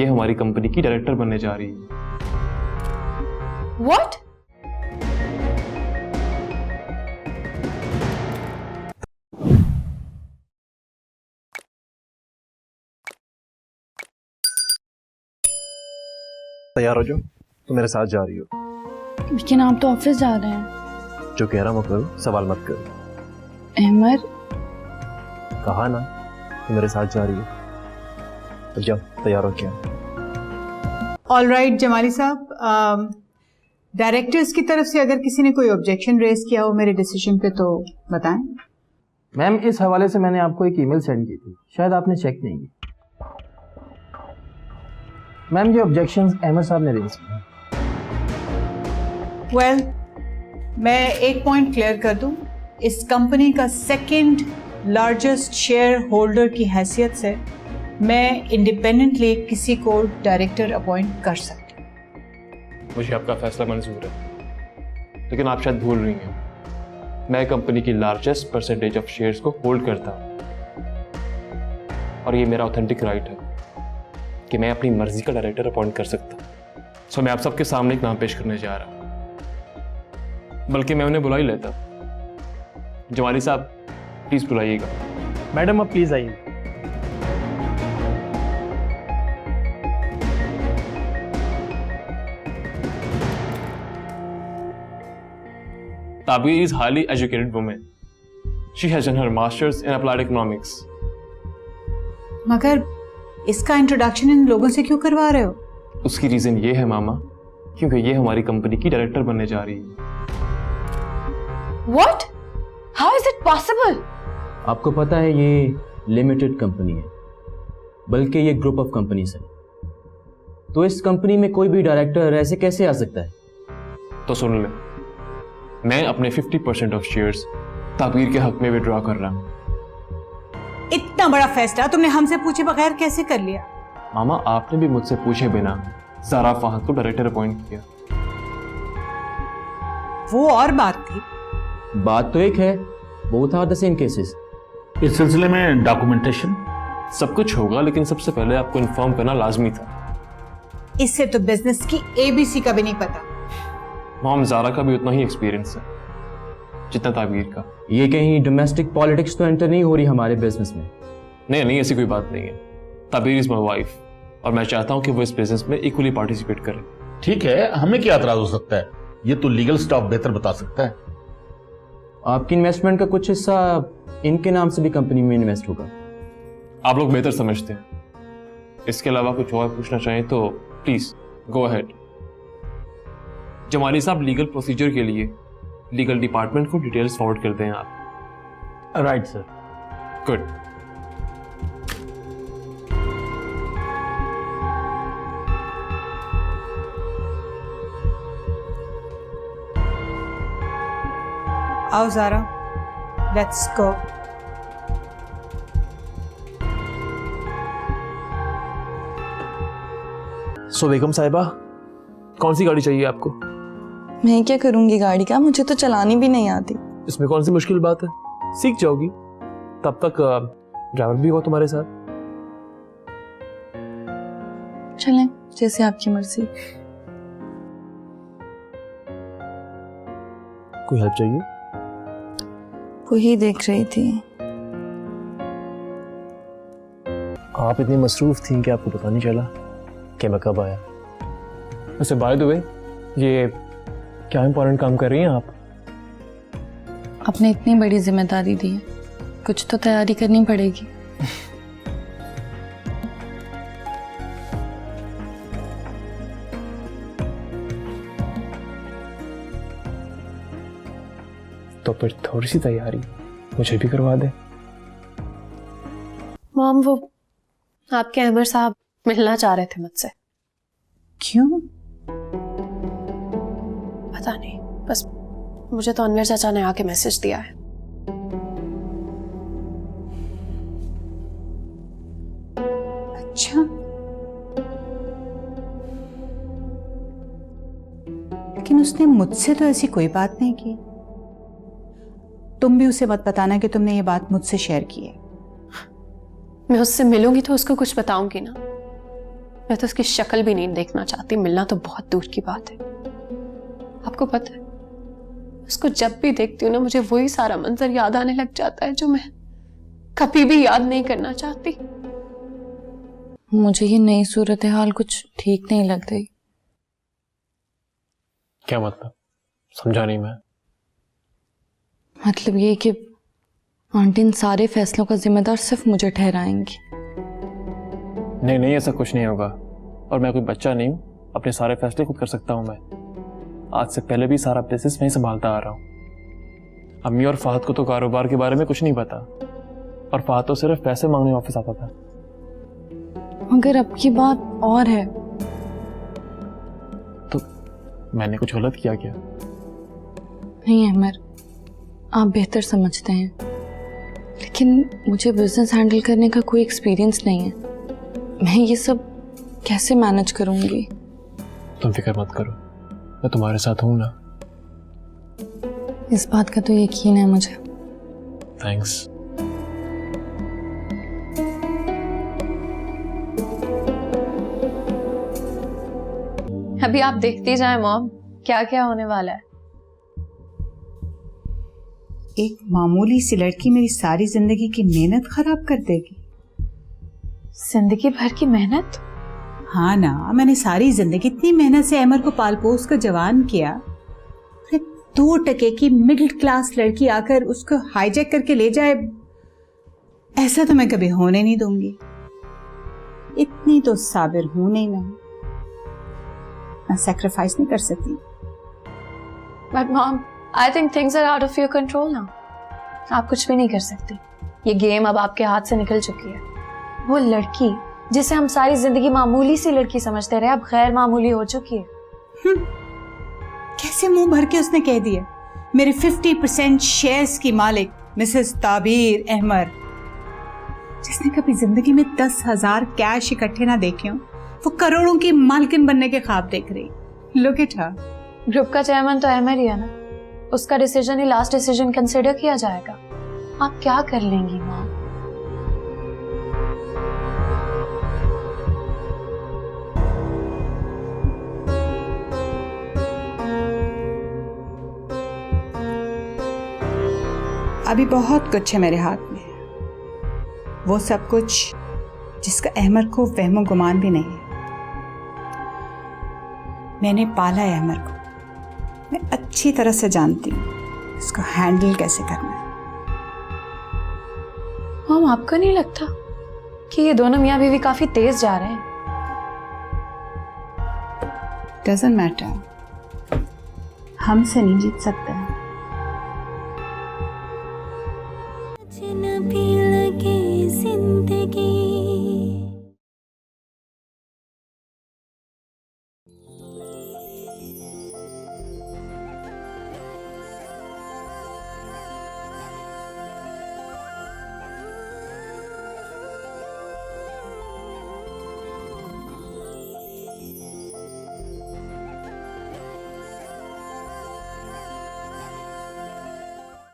ये हमारी कंपनी की डायरेक्टर बनने जा रही है। What? तैयार हो जाओ, तुम मेरे साथ जा रही हो। लेकिन आप तो ऑफिस जा रहे हैं। जो कह रहा हूं वो करो, सवाल मत करो। अहमद, कहा ना तुम मेरे साथ जा रही हो, तो जाओ तैयार हो क्या। ऑल राइट जमाली साहब, डायरेक्टर्स की तरफ से अगर किसी ने कोई ऑब्जेक्शन रेज किया हो मेरे डिसीजन पे तो बताएं। मैम इस हवाले से मैंने आपको एक ईमेल सेंड की थी, शायद आपने चेक नहीं की। मैम ये ऑब्जेक्शंस अहमद साहब ने रेज किए। वेल, मैं एक पॉइंट क्लियर कर दूं, इस कंपनी का सेकंड लार्जेस्ट शेयर होल्डर की हैसियत से मैं इंडिपेंडेंटली किसी को डायरेक्टर अपॉइंट कर सकती हूँ। मुझे आपका फैसला मंजूर है, लेकिन आप शायद भूल रही हैं, मैं कंपनी की लार्जेस्ट परसेंटेज ऑफ शेयर्स को होल्ड करता हूँ और ये मेरा ऑथेंटिक राइट है कि मैं अपनी मर्जी का डायरेक्टर अपॉइंट कर सकता हूँ। सो मैं आप सबके सामने एक नाम पेश करने जा रहा हूँ, बल्कि मैं उन्हें बुला ही लेता। जमाली साहब प्लीज बुलाइएगा। मैडम आप प्लीज आइए। Tabir is highly educated woman. She has done her masters in applied economics. मगर इसका इंट्रोडक्शन इन लोगों से क्यों करवा रहे हो? उसकी रीजन ये है मामा, क्योंकि ये हमारी कंपनी की डायरेक्टर बनने जा रही है। what? How is it possible? आपको पता है ये लिमिटेड कंपनी है, बल्कि ये ग्रुप ऑफ कंपनीज है, तो इस कंपनी में कोई भी डायरेक्टर ऐसे कैसे आ सकता है? तो सुन ले, मैं अपने 50% ऑफ शेयर्स ताबीर के हक में विड्रॉ कर रहा हूँ। इतना बड़ा फैसला तुमने हमसे पूछे बगैर कैसे कर लिया? मामा आपने भी मुझसे पूछे बिना ज़ारा फहद को डायरेक्टर अपॉइंट किया। वो और बात थी। बात तो एक है, both are the same cases. इस सिलसिले में डॉक्यूमेंटेशन सब कुछ होगा, लेकिन सबसे पहले आपको इन्फॉर्म करना लाजमी था। इससे तो बिजनेस की ABC का भी नहीं पता। माम ज़ारा का भी उतना ही एक्सपीरियंस है जितना ताबीर का। ये कहीं डोमेस्टिक पॉलिटिक्स तो एंटर नहीं हो रही हमारे बिजनेस में? नहीं, ऐसी कोई बात नहीं है। ताबीर इज माई वाइफ और मैं चाहता हूँ कि वो इस बिजनेस में इक्वली पार्टिसिपेट करे। ठीक है, हमें क्या एतराज हो सकता है, ये तो लीगल स्टाफ बेहतर बता सकता है। आपकी इन्वेस्टमेंट का कुछ हिस्सा इनके नाम से भी कंपनी में इन्वेस्ट होगा। आप लोग बेहतर समझते हैं। इसके अलावा कुछ और पूछना चाहें तो प्लीज गो अहेड। जमाली साहब लीगल प्रोसीजर के लिए लीगल डिपार्टमेंट को डिटेल्स फॉरवर्ड कर दें आप। Right sir. गुड। आओ ज़ारा, लेट्स गो। सो बेगम साहिबा, कौन सी गाड़ी चाहिए आपको? मैं क्या करूंगी गाड़ी का, मुझे तो चलानी भी नहीं आती। इसमें कौन सी मुश्किल बात है, सीख जाओगी। तब तक ड्राइवर भी हो तुम्हारे साथ। चलें, जैसे आपकी मर्जी। कोई हेल्प चाहिए? वही देख रही थी। आप इतनी मसरूफ थी कि आपको पता नहीं चला कि मैं कब आया। वैसे बाय द वे, ये क्या इंपॉर्टेंट काम कर रही हैं आप? आपने इतनी बड़ी जिम्मेदारी दी है, कुछ तो तैयारी करनी पड़ेगी। तो फिर थोड़ी सी तैयारी मुझे भी करवा दे। मॉम, वो आपके अहमद साहब मिलना चाह रहे थे मुझसे। क्यों? पता नहीं, बस मुझे तो अनवर चाचा ने आके मैसेज दिया है। अच्छा, लेकिन उसने मुझसे तो ऐसी कोई बात नहीं की। तुम भी उसे मत बताना कि तुमने ये बात मुझसे शेयर की है। मैं उससे मिलूंगी तो उसको कुछ बताऊंगी ना। मैं तो उसकी शक्ल भी नहीं देखना चाहती, मिलना तो बहुत दूर की बात है। आपको पता है, उसको जब भी देखती हूँ ना, मुझे वही सारा मंजर याद आने लग जाता है जो मैं कभी भी याद नहीं करना चाहती। मुझे ये नई सूरत हाल कुछ ठीक नहीं लग रही। क्या मतलब? समझा नहीं मैं। मतलब ये कि आंटी इन सारे फैसलों का जिम्मेदार सिर्फ मुझे ठहराएंगी। नहीं नहीं, ऐसा कुछ नहीं होगा। और मैं कोई बच्चा नहीं हूँ, अपने सारे फैसले खुद कर सकता हूँ मैं। आज से पहले भी सारा बिजनेस मैं ही संभालता आ रहा हूँ। अम्मी और फहद को तो कारोबार के बारे में कुछ नहीं पता, और फहद तो सिर्फ पैसे मांगने ऑफिस आता था। मगर अब की बात और है। तो मैंने कुछ गलत किया क्या? नहीं अमर, आप बेहतर समझते हैं, लेकिन मुझे बिजनेस हैंडल करने का कोई एक्सपीरियंस नहीं है। मैं ये सब कैसे मैनेज करूंगी? तुम फिक्र मत करो, मैं तुम्हारे साथ हूं ना। इस बात का तो यकीन है मुझे। थैंक्स। अभी आप देखती जाए मॉम, क्या क्या होने वाला है। एक मामूली सी लड़की मेरी सारी जिंदगी की मेहनत खराब कर देगी। जिंदगी भर की मेहनत? हाँ ना, मैंने सारी जिंदगी इतनी मेहनत से अमर को पाल पोस कर जवान किया, फिर 2% की मिडिल क्लास लड़की आकर उसको हाईजैक करके ले जाए, ऐसा तो मैं कभी होने नहीं दूंगी। इतनी तो साबिर हूं नहीं मैं सैक्रिफाइस नहीं कर सकती। But mom, I think things are out of your control now. आप कुछ भी नहीं कर सकती, ये गेम अब आपके हाथ से निकल चुकी है। वो लड़की जिसे हम सारी जिंदगी मामूली सी लड़की समझते रहे, अब गैर मामूली हो चुकी है। कैसे मुंह भर के उसने कह दिया, मेरे 50% शेयर्स की मालिक मिसेस ताबीर अहमद, जिसने कभी जिंदगी में 10,000 कैश इकट्ठे ना देखे हों, वो करोड़ों की मालकिन बनने के ख्वाब देख रही। Look at her. ग्रुप का चेयरमैन तो अहमद ही है ना, उसका डिसीजन ही लास्ट डिसीजन कंसिडर किया जाएगा। आप क्या कर लेंगी माँ? अभी बहुत कुछ है मेरे हाथ में, वो सब कुछ जिसका अहमद को वहमो गुमान भी नहीं है। मैंने पाला है अहमद को, मैं अच्छी तरह से जानती हूँ इसको हैंडल कैसे करना है। मॉम, आपको नहीं लगता कि ये दोनों मियाँ बीवी काफी तेज जा रहे हैं? डजंट मैटर, हमसे नहीं जीत सकता है। अजनबी लगे जिंदगी